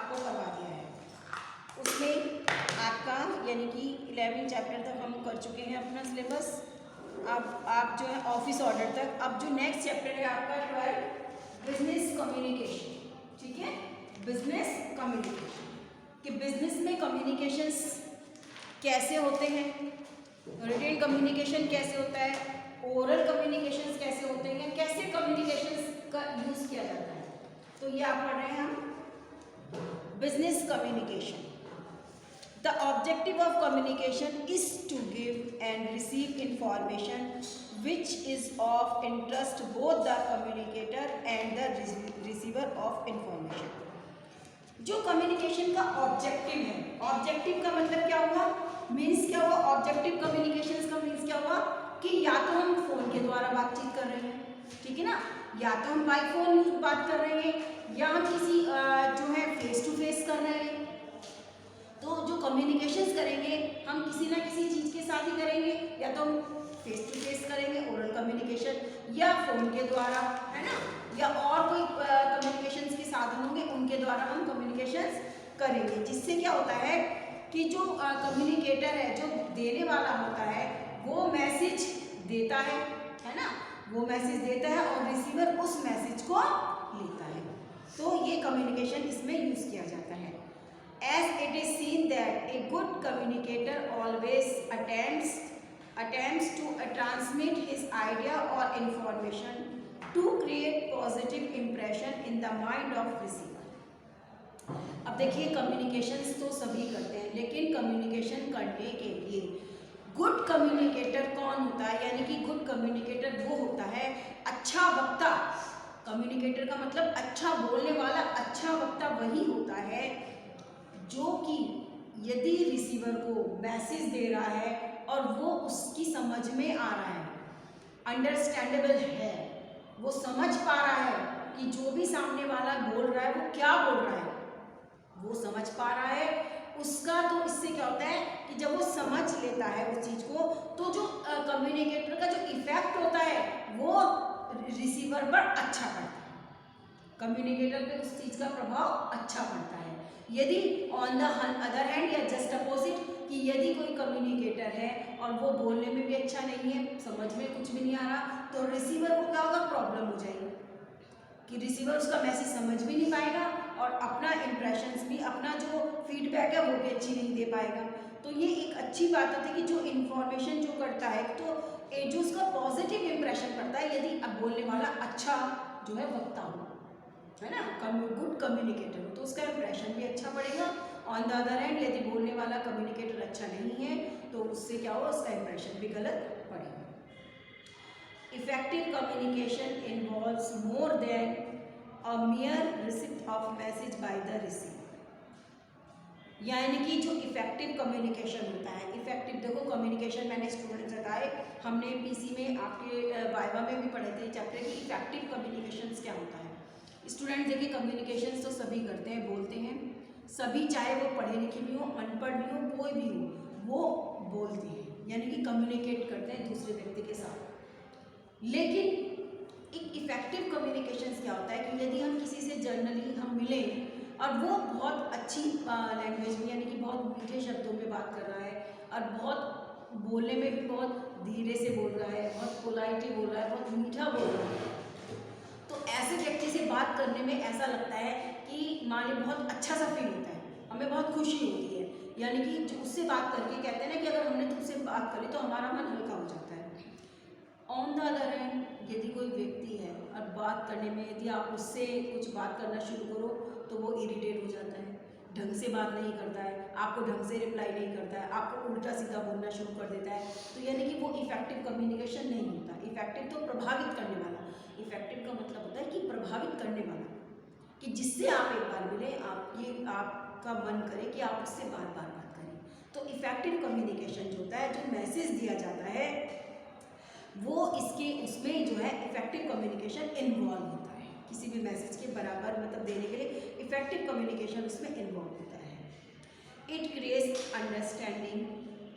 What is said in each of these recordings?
आपको करवा दिया है। उसमें आपका यानी कि 11 चैप्टर तक हम कर चुके हैं अपना सिलेबस। अब आप जो है ऑफिस ऑर्डर तक, अब जो नेक्स्ट चैप्टर है आपका 12 बिजनेस कम्युनिकेशन, ठीक है, बिजनेस कम्युनिकेशन कि बिजनेस में कम्युनिकेशंस कैसे होते हैं, रिटेन कम्युनिकेशन कैसे होता है, ओरल कम्युनिकेशंस कैसे होते हैं, कैसे कम्युनिकेशंस का यूज किया जाता है। तो ये आप पढ़ रहे हैं हम business communication. The objective of communication is to give and receive information which is of interest both the communicator and the receiver of information. जो कम्युनिकेशन का ऑब्जेक्टिव है, ऑब्जेक्टिव का मतलब क्या हुआ, मीन्स क्या हुआ, ऑब्जेक्टिव कम्युनिकेशन का मीन्स क्या हुआ कि या तो हम फोन के द्वारा बातचीत कर रहे हैं, ठीक है ना, या तो हम बाई फोन बात कर रहे हैं, या हम किसी जो है फेस टू फेस कर रहे हैं। तो जो कम्युनिकेशंस करेंगे हम किसी ना किसी चीज़ के साथ ही करेंगे, या तो हम फेस टू फेस करेंगे ओरल कम्युनिकेशन, या फोन के द्वारा, है ना, या और कोई कम्युनिकेशंस के साधन होंगे उनके द्वारा हम कम्युनिकेशंस करेंगे। जिससे क्या होता है कि जो कम्युनिकेटर है, जो देने वाला होता है, वो मैसेज देता है ना, वो मैसेज देता है और रिसीवर उस मैसेज को लेता है। तो ये कम्युनिकेशन इसमें यूज किया जाता है। As it is seen that a good communicator always attempts to transmit his idea or information to create positive impression in the mind of receiver. अब देखिए कम्युनिकेशंस तो सभी करते हैं, लेकिन कम्युनिकेशन करने के लिए गुड कम्युनिकेटर कौन होता है, यानी कि गुड कम्युनिकेटर वो होता है अच्छा वक्ता। कम्युनिकेटर का मतलब अच्छा बोलने वाला, अच्छा वक्ता वही होता है जो कि यदि रिसीवर को मैसेज दे रहा है और वो उसकी समझ में आ रहा है, अंडरस्टैंडेबल है, वो समझ पा रहा है कि जो भी सामने वाला बोल रहा है वो क्या बोल रहा है, वो समझ पा रहा है उसका। तो इससे क्या होता है कि जब वो समझ लेता है उस चीज़ को, तो जो कम्युनिकेटर का जो इफेक्ट होता है वो रिसीवर पर अच्छा पड़ता है, कम्युनिकेटर पे उस चीज़ का प्रभाव अच्छा पड़ता है। यदि ऑन द अदर हैंड या जस्ट अपोजिट, कि यदि कोई कम्युनिकेटर है और वो बोलने में भी अच्छा नहीं है, समझ में कुछ भी नहीं आ रहा, तो रिसीवर को क्या होगा, प्रॉब्लम हो जाएगी कि रिसीवर उसका मैसेज समझ भी नहीं पाएगा और अपना इम्प्रेशंस भी, अपना जो फीडबैक है वो भी अच्छी नहीं दे पाएगा। तो ये एक अच्छी बात होती है कि जो इन्फॉर्मेशन जो करता है, तो जो उसका पॉजिटिव इम्प्रेशन पड़ता है यदि अब बोलने वाला अच्छा जो है वक्ता हो, है ना, गुड कम्युनिकेटर हो, तो उसका इम्प्रेशन भी अच्छा पड़ेगा। ऑन द अदर हैंड यदि बोलने वाला कम्युनिकेटर अच्छा नहीं है तो उससे क्या होगा, उसका इम्प्रेशन भी गलत पड़ेगा। Effective communication involves more than a मियर receipt of message by the receiver, यानी कि जो इफेक्टिव कम्युनिकेशन होता है, इफेक्टिव देखो कम्युनिकेशन मैंने स्टूडेंट्स बताए, हमने पीसी में आपके वाइवा में भी पढ़े थे चैप्टर की इफेक्टिव कम्युनिकेशन क्या होता है। स्टूडेंट देखिए कम्युनिकेशन तो सभी करते हैं, बोलते हैं सभी, चाहे वो पढ़े लिखे भी हो, अनपढ़ भी हो, कोई भी हो, वो बोलते हैं, यानी कि कम्युनिकेट करते हैं दूसरे व्यक्ति के साथ। लेकिन एक इफेक्टिव कम्युनिकेशन क्या होता है कि यदि हम किसी से जर्नली हम मिलें और वो बहुत अच्छी लैंग्वेज में, यानी कि बहुत मीठे शब्दों में बात कर रहा है और बहुत बोलने में भी बहुत धीरे से बोल रहा है, बहुत पोलाइटली बोल रहा है, बहुत मीठा बोल रहा है, तो ऐसे व्यक्ति से बात करने में ऐसा लगता है कि मान ली बहुत अच्छा सा फील होता है, हमें बहुत खुशी होती है, यानी कि जो उससे बात करके कहते हैं ना कि अगर हमने तुमसे बात करी तो हमारा मन हल्का हो जाता है। ऑन द अदर हैंड यदि कोई व्यक्ति है और बात करने में यदि आप उससे कुछ बात करना शुरू करो तो वो इरिटेट हो जाता है, ढंग से बात नहीं करता है, आपको ढंग से रिप्लाई नहीं करता है, आपको उल्टा सीधा बोलना शुरू कर देता है, तो यानी कि वो इफेक्टिव कम्युनिकेशन नहीं होता। इफेक्टिव तो प्रभावित करने वाला, इफेक्टिव का मतलब होता है कि प्रभावित करने वाला, कि जिससे आप एक बार मिले, आप ये आपका मन करे कि आप उससे बार बार बात करें। तो इफेक्टिव कम्युनिकेशन जो होता है, जो मैसेज दिया जाता है, वो इसके उसमें जो है इफेक्टिव कम्युनिकेशन इन्वॉल्व होता है, किसी भी मैसेज के बराबर मतलब देने के लिए इफेक्टिव कम्युनिकेशन उसमें इन्वॉल्व होता है। It creates understanding,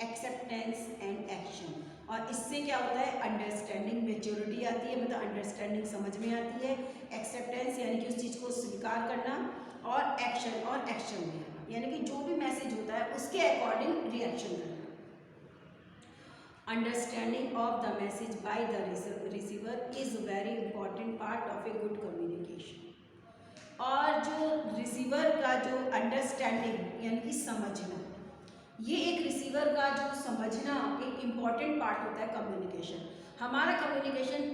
acceptance and action, और इससे क्या होता है, अंडरस्टैंडिंग मेच्योरिटी आती है, मतलब अंडरस्टैंडिंग समझ में आती है, एक्सेप्टेंस यानी कि उस चीज़ को स्वीकार करना, और एक्शन देना, यानी कि जो भी मैसेज होता है उसके अकॉर्डिंग रिएक्शन करना। Understanding of the message by the receiver is very important part of a good communication. और जो रिसीवर का जो अंडरस्टैंडिंग यानी कि समझना, ये एक रिसीवर का जो समझना एक इम्पॉर्टेंट पार्ट होता है कम्युनिकेशन। हमारा कम्युनिकेशन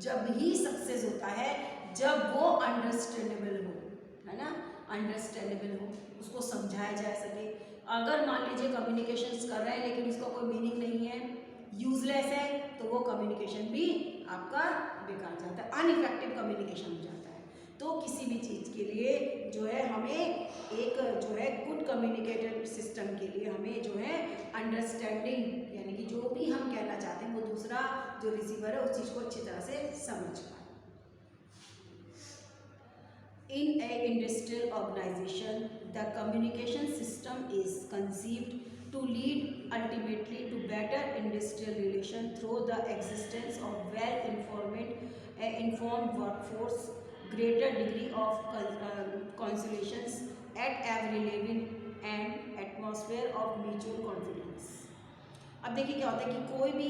जब ही सक्सेस होता है जब वो अंडरस्टैंडेबल हो, है ना, अंडरस्टैंडेबल हो, उसको समझाया जा सके। अगर मान लीजिए कम्युनिकेशंस कर रहे हैं लेकिन इसका कोई मीनिंग नहीं है, यूजलेस है, तो वो कम्युनिकेशन भी आपका बेकार जाता है, अनइफेक्टिव कम्युनिकेशन हो जाता है। तो किसी भी चीज़ के लिए जो है हमें एक जो है गुड कम्युनिकेटर सिस्टम के लिए हमें जो है अंडरस्टैंडिंग यानी कि जो भी हम कहना चाहते हैं वो दूसरा जो रिसीवर है उस चीज़ को अच्छी तरह से समझ पाए। In a industrial organization, the communication system is conceived to lead ultimately to better industrial relation through the existence of informed workforce, greater degree of conciliations at every level and atmosphere of mutual confidence। अब देखिए क्या होता है कि कोई भी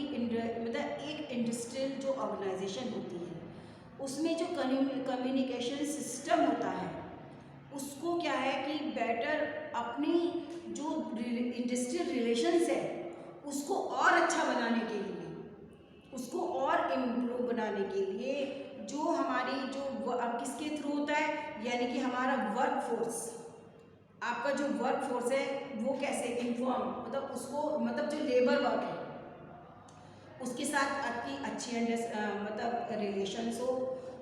मतलब एक इंडस्ट्रियल जो ऑर्गेनाइजेशन होती है उसमें जो कम्युनिकेशन सिस्टम होता है उसको क्या है कि बेटर अपनी जो इंडस्ट्रियल रिलेशंस है उसको और अच्छा बनाने के लिए, उसको और इम्प्रूव बनाने के लिए जो हमारी जो अब किसके थ्रू होता है, यानी कि हमारा वर्क फोर्स, आपका जो वर्क फोर्स है वो कैसे इन्फॉर्म मतलब उसको मतलब जो लेबर वर्क है उसके साथ आपकी अच्छी मतलब रिलेशंस हो,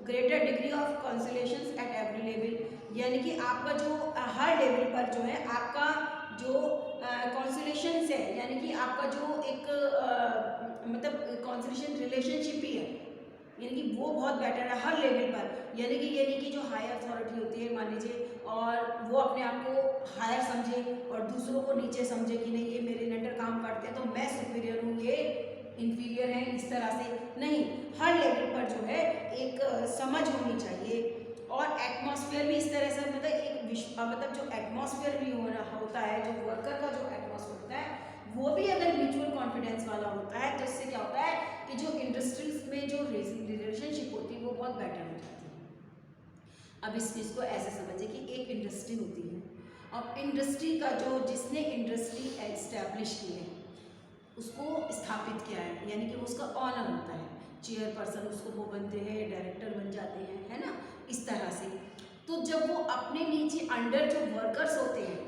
greater degree of consolations at every level, यानी कि आपका जो हर लेवल पर जो है आपका जो कंसोलेशंस है, यानी कि आपका जो एक मतलब कंसोलेशन रिलेशनशिप ही है, यानी कि वो बहुत बेटर है हर लेवल पर। यानी कि जो हायर अथॉरिटी होती है मान लीजिए, और वो अपने आप को हायर समझे और दूसरों को नीचे समझे कि नहीं ये मेरे अंडर काम करते हैं तो मैं सुपीरियर हूँ, ये इंफीरियर है, इस तरह से नहीं। हर लेवल पर जो है एक समझ होनी चाहिए। और एटमॉस्फेयर भी इस तरह से मतलब एक मतलब जो एटमॉस्फेयर भी होता है, जो वर्कर का जो एटमॉस्फेयर होता है वो भी अगर म्यूचुअल कॉन्फिडेंस वाला होता है तो इससे क्या होता है कि जो इंडस्ट्रीज में जो रिलेशनशिप होती है वो बहुत बेटर हो जाती है। अब इस चीज़ को ऐसे समझिए कि एक इंडस्ट्री होती है, अब इंडस्ट्री का जो जिसने इंडस्ट्री एस्टैब्लिश की है उसको स्थापित किया है, यानी कि उसका ऑनर होता है, चेयरपर्सन उसको वो बनते हैं, डायरेक्टर बन जाते हैं, है ना, इस तरह से। तो जब वो अपने नीचे अंडर जो वर्कर्स होते हैं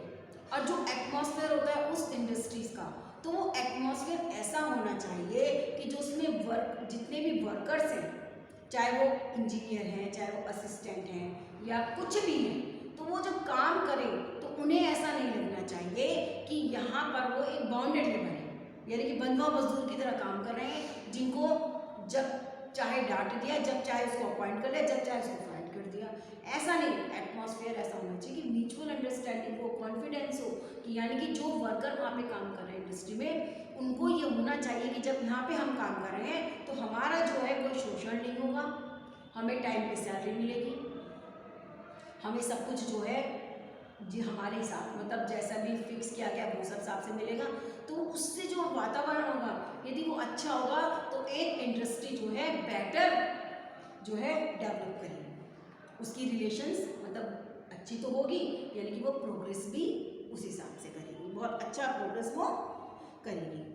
और जो एटमॉस्फेयर होता है उस इंडस्ट्रीज का, तो वो एटमॉस्फेयर ऐसा होना चाहिए कि जो उसमें जितने भी वर्कर्स हैं, चाहे वो इंजीनियर हैं, चाहे वो असिस्टेंट हैं या कुछ भी हैं, तो वो जब काम करें तो उन्हें ऐसा नहीं लगना चाहिए कि यहाँ पर वो एक बाउंडेड लेबर है, यानी कि बंधुआ मजदूर की तरह काम कर रहे हैं, जिनको जब चाहे डांट दिया, जब चाहे उसको अपॉइंट कर लिया, जब चाहे उसको फाइट कर दिया। ऐसा नहीं, एटमॉस्फेयर ऐसा होना चाहिए कि म्यूचुअल अंडरस्टैंडिंग हो, कॉन्फिडेंस हो, कि यानी कि जो वर्कर वहाँ पे काम कर रहे हैं इंडस्ट्री में उनको ये होना चाहिए कि जब यहाँ पे हम काम कर रहे हैं तो हमारा जो है कोई शोषण नहीं होगा, हमें टाइम पे सैलरी मिलेगी, हमें सब कुछ जो है जी हमारे हिसाब मतलब जैसा भी फिक्स किया गया वो सब हिसाब से मिलेगा। तो उससे जो वातावरण होगा यदि वो अच्छा होगा तो एक इंडस्ट्री जो है बेटर जो है डेवलप करेगी, उसकी रिलेशंस मतलब अच्छी तो होगी, यानी कि वो प्रोग्रेस भी उस हिसाब से करेगी, बहुत अच्छा प्रोग्रेस वो करेगी।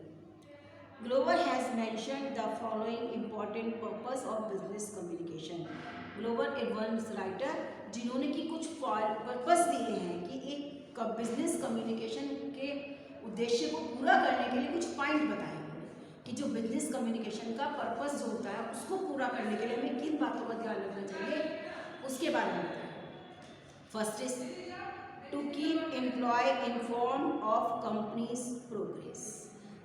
Glover has mentioned the following important purpose of business communication. Glover advance writer जिन्होंने कि कुछ पर्पस दिए हैं कि एक बिजनेस कम्युनिकेशन के उद्देश्य को पूरा करने के लिए कुछ पॉइंट बताए कि जो बिजनेस कम्युनिकेशन का पर्पस जो होता है उसको पूरा करने के लिए हमें किन बातों का ध्यान रखना चाहिए उसके बारे में बताएं। First is to keep employ inform of companies progress.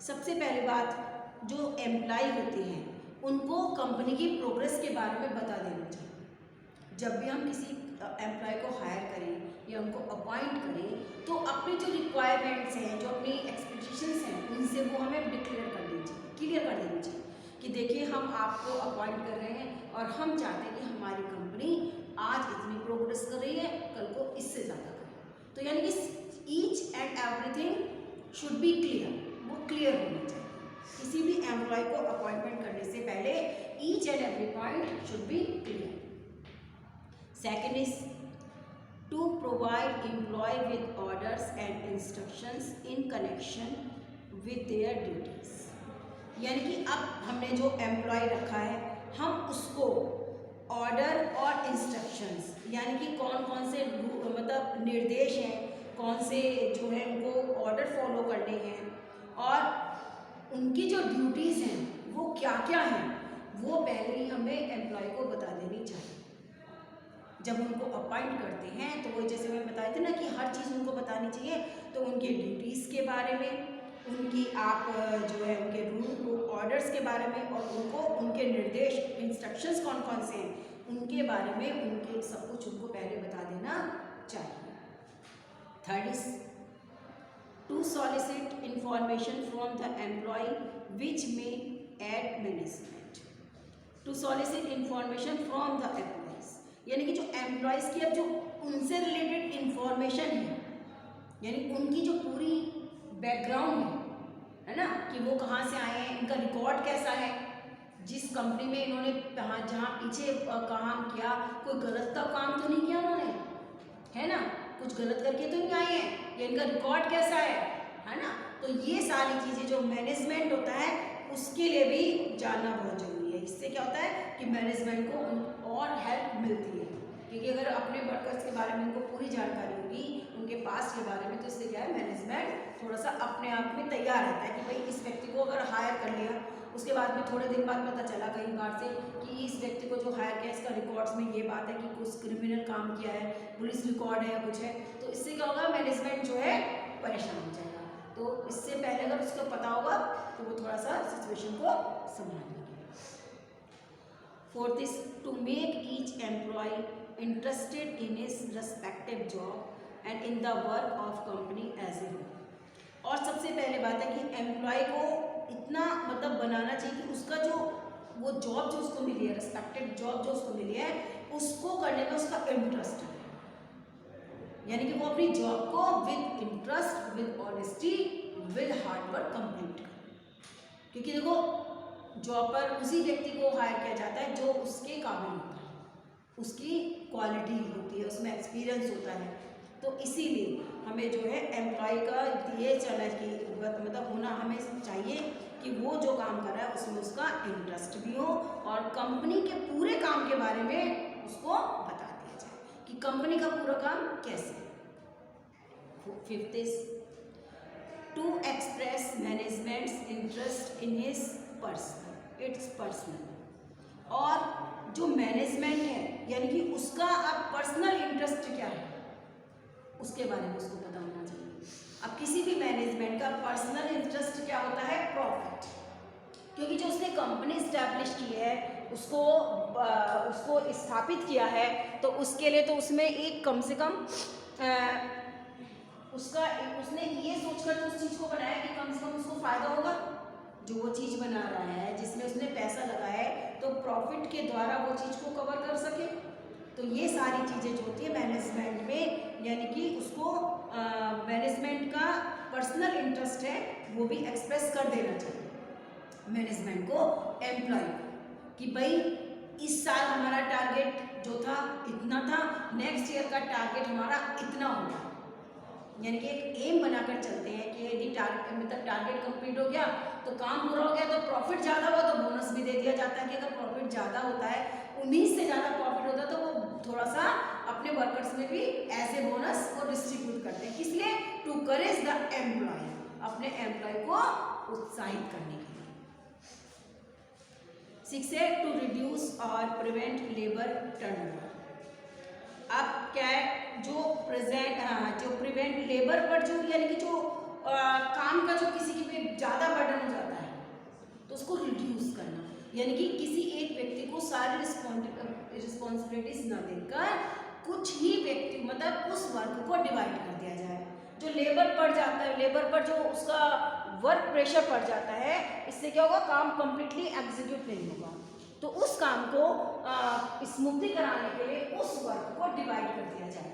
सबसे पहली बात जो एम्प्लॉय होते हैं उनको कंपनी की प्रोग्रेस के बारे में बता देना चाहिए। जब भी हम किसी एम्प्लॉय को हायर करें या उनको अपॉइंट करें तो अपनी जो रिक्वायरमेंट्स हैं, जो अपनी एक्सपेक्टेशंस हैं, उनसे वो हमें डिक्लेयर कर देनी चाहिए, क्लियर कर देनी चाहिए कि देखिए हम आपको अपॉइंट कर रहे हैं और हम चाहते हैं कि हमारी कंपनी आज इतनी प्रोग्रेस कर रही है, कल को इससे ज़्यादा करें। तो यानी कि each and everything should be clear, वो क्लियर होनी चाहिए। किसी भी एम्प्लॉय को अपॉइंटमेंट करने से पहले each and every point should be clear. Second is to provide employ with orders and instructions in connection with their duties. यानी कि अब हमने जो एम्प्लॉय रखा है, हम उसको ऑर्डर और इंस्ट्रक्शंस यानी कि कौन कौन से मतलब निर्देश हैं, कौन से जो है उनको ऑर्डर फॉलो करने हैं और उनकी जो ड्यूटीज़ हैं वो क्या क्या हैं, वो पहले ही हमें एम्प्लॉय को बता देनी चाहिए। जब उनको अपॉइंट करते हैं तो वो जैसे मैं बताए थे ना कि हर चीज़ उनको बतानी चाहिए। तो उनके ड्यूटीज़ के बारे में, उनकी आप जो है उनके रूल ऑर्डर्स के बारे में और उनको उनके निर्देश इंस्ट्रक्शंस कौन कौन से हैं उनके बारे में, उनके सब कुछ उनको पहले बता देना चाहिए। Third is to solicit information from the employ which may aid management. To solicit information from the employees यानी कि जो एम्प्लॉयज़ की अब जो उनसे रिलेटेड इंफॉर्मेशन है, यानी उनकी जो पूरी बैकग्राउंड है ना, कि वो कहाँ से आए हैं, इनका रिकॉर्ड कैसा है, जिस कंपनी में इन्होंने जहाँ पीछे काम किया, कोई गलत का काम तो नहीं किया उन्होंने, है ना, कुछ गलत करके तो नहीं आए हैं, या इनका रिकॉर्ड कैसा है ना। तो ये सारी चीज़ें जो मैनेजमेंट होता है उसके लिए भी जानना बहुत जरूरी है। इससे क्या होता है कि मैनेजमेंट को और हेल्प मिलती है, क्योंकि अगर अपने वर्कर्स के बारे में उनको पूरी जानकारी होगी, उनके पास के बारे में, तो इससे क्या है मैनेजमेंट थोड़ा सा अपने आप में तैयार रहता है कि भाई इस व्यक्ति को अगर हायर कर लिया, उसके बाद में थोड़े दिन बाद पता चला कई बार से कि इस व्यक्ति को जो हायर किया इसका रिकॉर्ड्स में ये बात है कि कुछ क्रिमिनल काम किया है, पुलिस रिकॉर्ड है या कुछ है, तो इससे क्या होगा मैनेजमेंट जो है परेशान हो जाएगा। तो इससे पहले अगर उसको पता होगा तो वो थोड़ा सा सिचुएशन को संभाल लेंगे। Fourth is to make each employ interested in his respective job and in the work of company as a whole. और सबसे पहले बात है कि एम्प्लॉय को इतना मतलब बनाना चाहिए कि उसका जो वो जॉब जो उसको मिली है, रेस्पेक्टिव जॉब जो उसको मिली है, उसको करने में उसका इंटरेस्ट है, यानी कि वो अपनी जॉब को with interest, with honesty, with hard work complete करे। क्योंकि देखो जॉब पर उसी व्यक्ति को हायर किया जाता है जो उसके काबिल होता है, उसकी क्वालिटी होती है, उसमें एक्सपीरियंस होता है। तो इसीलिए हमें जो है एम्प्लॉय का ये चलना की मतलब होना हमें चाहिए कि वो जो काम कर रहा है उसमें उसका इंटरेस्ट भी हो और कंपनी के पूरे काम के बारे में उसको बता दिया जाए कि कंपनी का पूरा काम कैसे। Fifth is to express management's interest in his personal, it's personal. और जो मैनेजमेंट है यानी कि उसका अब पर्सनल इंटरेस्ट क्या है उसके बारे में उसको पता होना चाहिए। अब किसी भी मैनेजमेंट का पर्सनल इंटरेस्ट क्या होता है, प्रॉफिट, क्योंकि जो उसने कंपनी इस्टेब्लिश की है उसको स्थापित किया है, तो उसके लिए तो उसमें एक कम से कम उसने ये सोचकर तो उस चीज़ को बनाया कि कम से कम उसको फ़ायदा होगा। जो वो चीज़ बना रहा है जिसमें उसने पैसा लगाया है तो प्रॉफिट के द्वारा वो चीज़ को कवर कर सके। तो ये सारी चीज़ें जो होती है मैनेजमेंट में, यानी कि उसको मैनेजमेंट का पर्सनल इंटरेस्ट है वो भी एक्सप्रेस कर देना चाहिए मैनेजमेंट को एम्प्लॉय कि भाई इस साल हमारा टारगेट जो था इतना था, नेक्स्ट ईयर का टारगेट हमारा इतना होगा। यानी कि एक एम बनाकर चलते हैं कि यदि टारगेट कंप्लीट हो गया तो काम पूरा हो गया, तो प्रॉफिट ज़्यादा हुआ तो बोनस भी दे दिया जाता है कि अगर प्रॉफिट ज़्यादा होता है, 19 से ज़्यादा प्रॉफिट होता है तो वो थोड़ा सा अपने वर्कर्स में भी ऐसे बोनस को डिस्ट्रीब्यूट करते हैं। किस लिए? टू करेज द एम्प्लॉय, अपने एम्प्लॉय को उत्साहित करने के लिए। 6 है टू रिड्यूस और प्रिवेंट लेबर टर्नओवर। अब क्या है जो प्रिवेंट लेबर पर जो यानी कि जो काम का जो किसी के पे ज़्यादा बर्डन हो जाता है तो उसको रिड्यूस करना, यानी कि किसी एक व्यक्ति को सारी रिस्पॉन्सिबिलिटीज न देकर कुछ ही व्यक्ति मतलब उस वर्क को डिवाइड कर दिया जाए। जो लेबर पड़ जाता है, लेबर पर जो उसका वर्क प्रेशर पड़ जाता है, इससे क्या होगा काम कंप्लीटली एग्जीक्यूट नहीं होगा। तो उस काम को स्मूथली कराने के लिए उस वर्क को डिवाइड कर दिया जाए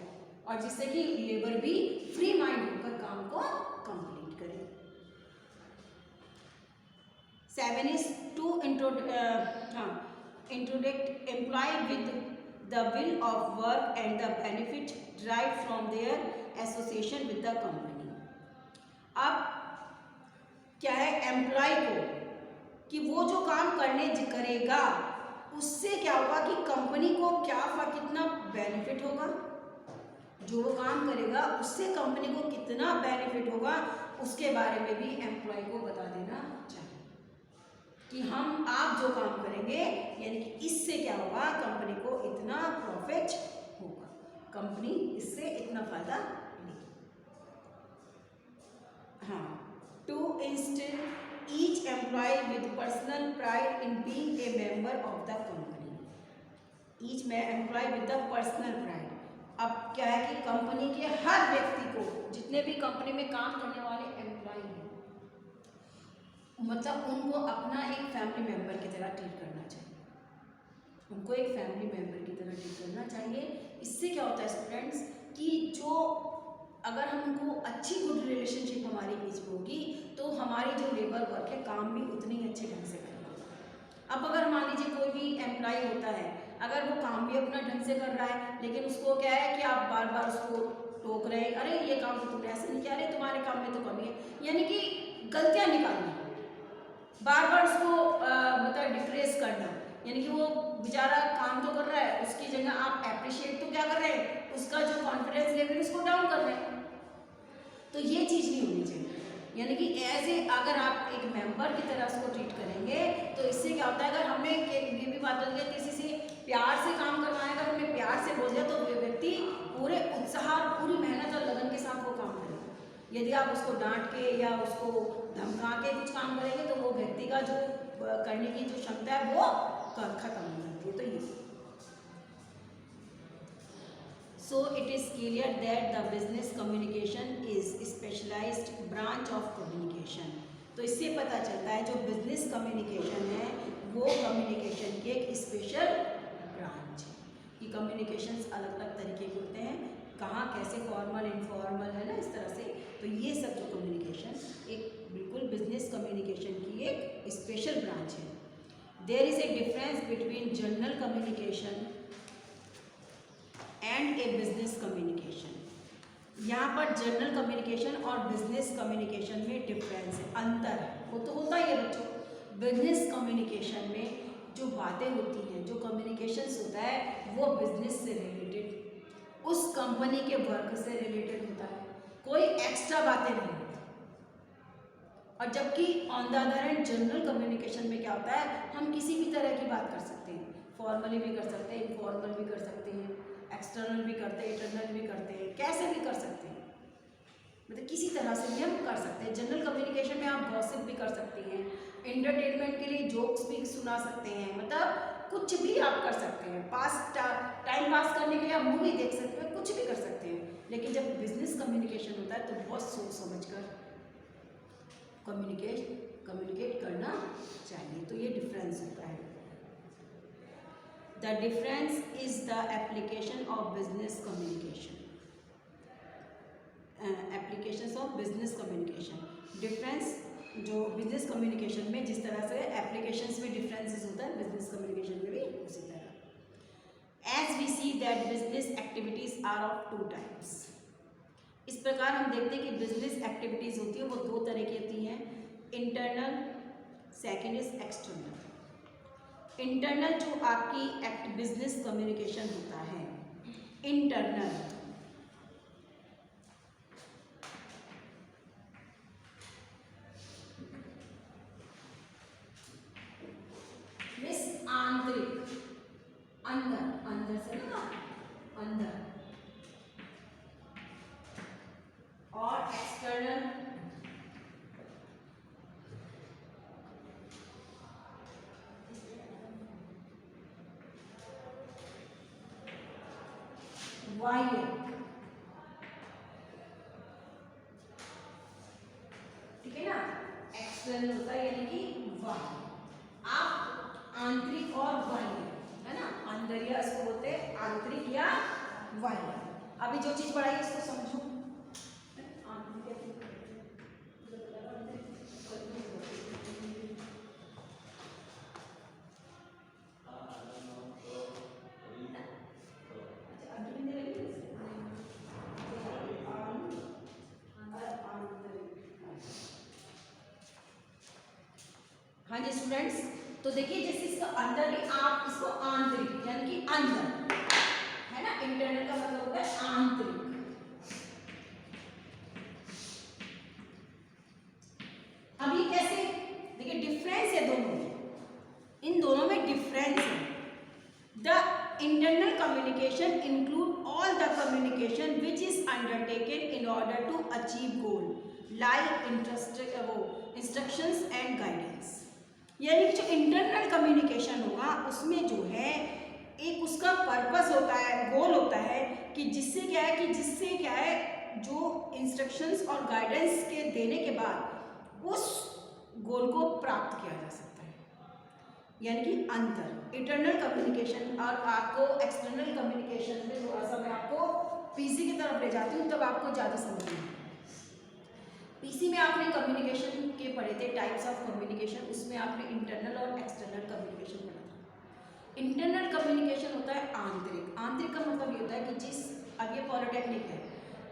और जिससे कि लेबर भी फ्री माइंड होकर काम को कंप्लीट करे। 7 is to introduce employee with the will of work and the benefit derived from their association with the company। अब क्या है एम्प्लॉय को कि वो जो काम करेगा उससे क्या होगा कि कंपनी को कितना बेनिफिट होगा, जो वो काम करेगा उससे कंपनी को कितना बेनिफिट होगा उसके बारे में भी एम्प्लॉय को बता देना चाहिए कि आप जो काम करेंगे यानी कि इससे क्या होगा, कंपनी को इतना प्रॉफिट होगा, कंपनी इससे इतना फायदा लेगी। हाँ, to instil each employee with personal pride in being a member of the company. Each employee with the personal pride. अब क्या है कि कंपनी के हर व्यक्ति को, जितने भी कंपनी में काम करने वाले एम्प्लॉय हैं, मतलब उनको अपना एक फैमिली मेंबर की तरह ट्रीट करना चाहिए, उनको एक फैमिली मेंबर की तरह ट्रीट करना चाहिए। इससे क्या होता है स्टूडेंट्स कि जो अगर हम उनको अच्छी गुड रिलेशनशिप हमारे बीच में होगी तो हमारी जो लेबर वर्क है काम भी उतनी ही अच्छे ढंग से करेगा। अब अगर मान लीजिए कोई भी एम्प्लॉय होता है, अगर वो काम भी अपना ढंग से कर रहा है लेकिन उसको क्या है कि आप बार बार उसको टोक रहे हैं, अरे ये काम तो तुमने ऐसे नहीं किया, अरे तुम्हारे काम में तो कमी है, यानी कि गलतियाँ निकालना, बार बार उसको मतलब डिप्रेस करना, यानी कि वो बेचारा काम तो कर रहा है, उसकी जगह आप अप्रिशिएट तो क्या कर रहे हैं, उसका जो कॉन्फिडेंस लेवल उसको डाउन कर रहे हैं। तो ये चीज़ नहीं होनी चाहिए, यानी कि एज ए अगर आप एक मेंबर की तरह उसको ट्रीट करेंगे तो इससे क्या होता है, अगर हमें ये भी बात होती है किसी से प्यार से काम करवाएं, अगर हमें प्यार से बोल दिया तो व्यक्ति पूरे उत्साह पूरी मेहनत और लगन के साथ वो काम करेगा। यदि आप उसको डांट के या उसको धमका के कुछ काम करेंगे तो वो व्यक्ति का जो करने की जो क्षमता है वो खत्म हो जाती है। तो ये So it is clear that the business communication is specialized branch of communication। तो इससे पता चलता है जो बिजनेस कम्युनिकेशन है वो कम्युनिकेशन की एक स्पेशल ब्रांच है कि कम्युनिकेशंस अलग अलग तरीके के होते हैं, कहाँ कैसे फॉर्मल इनफॉर्मल है ना, इस तरह से। तो ये सब जो कम्युनिकेशन एक बिल्कुल बिजनेस कम्युनिकेशन की एक स्पेशल ब्रांच है। There is a difference between general communication and a business communication. यहाँ पर जनरल कम्युनिकेशन और बिजनेस कम्युनिकेशन में डिफरेंस है, अंतर है, वो तो होता ही है बच्चों। बिजनेस कम्युनिकेशन में जो बातें होती हैं, जो कम्युनिकेशंस होता है वो बिजनेस से रिलेटेड, उस कंपनी के वर्क से रिलेटेड होता है, कोई एक्स्ट्रा बातें नहीं होती। और जबकि on the other hand general communication में क्या होता है, हम किसी भी तरह की बात कर सकते हैं, फॉर्मली भी कर सकते हैं, इनफॉर्मल भी कर सकते हैं, एक्सटर्नल भी करते हैं, इंटरनल भी करते हैं, कैसे भी कर सकते हैं, मतलब किसी तरह से भी हम कर सकते हैं। जनरल कम्युनिकेशन में आप गॉसिप भी कर सकते हैं, एंटरटेनमेंट के लिए जोक्स भी सुना सकते हैं, मतलब कुछ भी आप कर सकते हैं, टाइम पास करने के लिए आप मूवी देख सकते हैं, कुछ भी कर सकते हैं। लेकिन जब बिजनेस कम्युनिकेशन होता है तो बहुत सोच समझ कर कम्युनिकेट करना चाहिए। तो ये डिफरेंस होता है। The difference is the application of business communication. Applications of business communication. Difference जो business communication में जिस तरह से applications में differences होता है, business communication में भी उसी तरह। As we see that business activities are of two types. इस प्रकार हम देखते हैं कि business activities होती है वो दो तरह की होती हैं, internal, second is external। Internal जो आपकी बिजनेस कम्युनिकेशन होता है, इंटरनल मिस आंतरिक, अंदर, अंदर से ना अंदर, और एक्सटर्नल बाह्य, ठीक है ना, एक्सटर्नल होता है यानी कि बाह्य। आप आंतरिक और बाह्य, है ना, आंतरिक इसको बोलते हैं आंतरिक या बाह्य। अभी जो चीज पढ़ाई इसको समझो। हाँ जी स्टूडेंट्स, तो देखिए जैसे इसका अंदर भी आप इसको आंतरिक यानी कि अंदर, है ना, इंटरनल का मतलब होता है आंतरिक। अब ये कैसे, देखिए डिफरेंस है दोनों में, इन दोनों में डिफरेंस है। The internal communication include all the communication which is undertaken in order to achieve goal like instructions and guidance. यानी कि जो इंटरनल कम्युनिकेशन होगा उसमें जो है एक उसका पर्पस होता है, गोल होता है कि जिससे क्या है जो इंस्ट्रक्शंस और गाइडेंस के देने के बाद उस गोल को प्राप्त किया जा सकता है। यानी कि अंतर इंटरनल कम्युनिकेशन और आपको एक्सटर्नल कम्युनिकेशन में थोड़ा सा मैं आपको पीसी की तरफ ले जाती हूँ, तब आपको ज़्यादा समझ में। पीसी में आपने कम्युनिकेशन के पढ़े थे, टाइप्स ऑफ कम्युनिकेशन, उसमें आपने इंटरनल और एक्सटर्नल कम्युनिकेशन पढ़ा था। इंटरनल कम्युनिकेशन होता है आंतरिक। आंतरिक का मतलब ये होता है कि अब ये पॉलिटेक्निक है,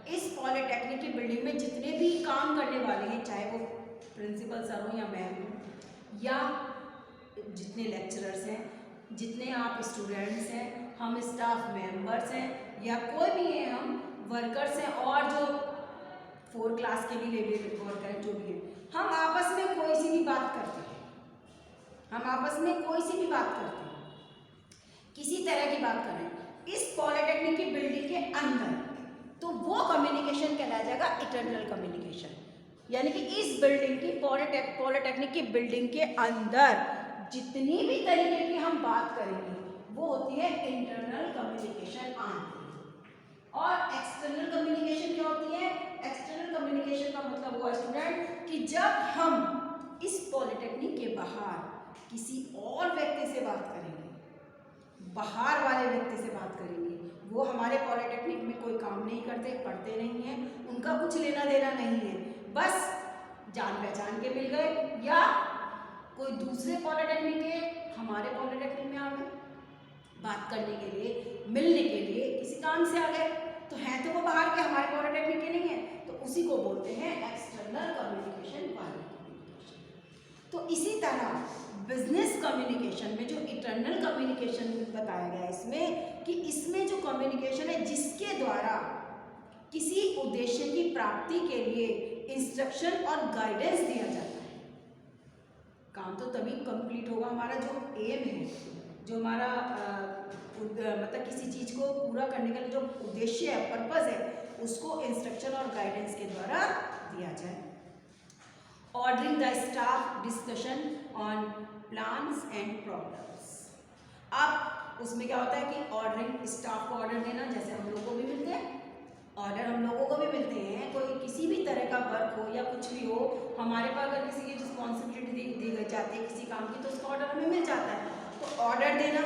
इस पॉलिटेक्निक की बिल्डिंग में जितने भी काम करने वाले हैं, चाहे वो प्रिंसिपल सर हो या मैम हो या जितने लेक्चरर्स हैं, जितने आप स्टूडेंट्स हैं, हम स्टाफ मेंबर्स हैं या कोई भी है, हम वर्कर्स हैं और जो 4 क्लास के भी लेवल वर्कर हैं, जो भी है, हम आपस में कोई सी भी बात करते हैं, किसी तरह की बात कर रहे हैं इस पॉलिटेक्निक की बिल्डिंग के अंदर, तो वो कम्युनिकेशन कहलाया जाएगा इंटरनल कम्युनिकेशन। यानी कि इस बिल्डिंग की पॉलिटेक्निक की बिल्डिंग के अंदर जितनी भी तरीके की हम बात करेंगे वो होती है इंटरनल कम्युनिकेशन आंतरिक। और एक्सटर्नल कम्युनिकेशन क्या होती है? एक्सटर्नल कम्युनिकेशन का मतलब हुआ स्टूडेंट कि जब हम इस पॉलिटेक्निक के बाहर किसी और व्यक्ति से बात करेंगे, बाहर वाले व्यक्ति से बात करेंगे, वो हमारे पॉलिटेक्निक में कोई काम नहीं करते, पढ़ते नहीं हैं, उनका कुछ लेना देना नहीं है, बस जान पहचान के मिल गए या कोई दूसरे पॉलिटेक्निक के हमारे पॉलिटेक्निक में आ गए बात करने के लिए, मिलने के लिए, किसी काम से आ गए, तो हैं तो वो बाहर के, हमारे पॉलिटेक्निक के नहीं है, तो उसी को बोलते हैं एक्सटर्नल कम्युनिकेशन, बाहरी कम्युनिकेशन। तो इसी तरह बिजनेस कम्युनिकेशन में जो इंटरनल कम्युनिकेशन बताया गया है इसमें, कि इसमें जो कम्युनिकेशन है जिसके द्वारा किसी उद्देश्य की प्राप्ति के लिए इंस्ट्रक्शन और गाइडेंस दिया जाता है। काम तो तभी कंप्लीट होगा, हमारा जो एम है, जो हमारा मतलब किसी चीज़ को पूरा करने का जो उद्देश्य है, पर्पस है, उसको इंस्ट्रक्शन और गाइडेंस के द्वारा दिया जाए। Ordering the staff, discussion on plans and problems. अब उसमें क्या होता है कि ऑर्डरिंग, स्टाफ को ऑर्डर देना, जैसे हम लोगों को भी मिलते हैं ऑर्डर, हम लोगों को भी मिलते हैं, कोई किसी भी तरह का वर्क हो या कुछ भी हो, हमारे पास अगर किसी की रिस्पॉन्सिबिलिटी दी जाती है किसी काम की, तो उसका ऑर्डर हमें मिल जाता है। तो ऑर्डर देना,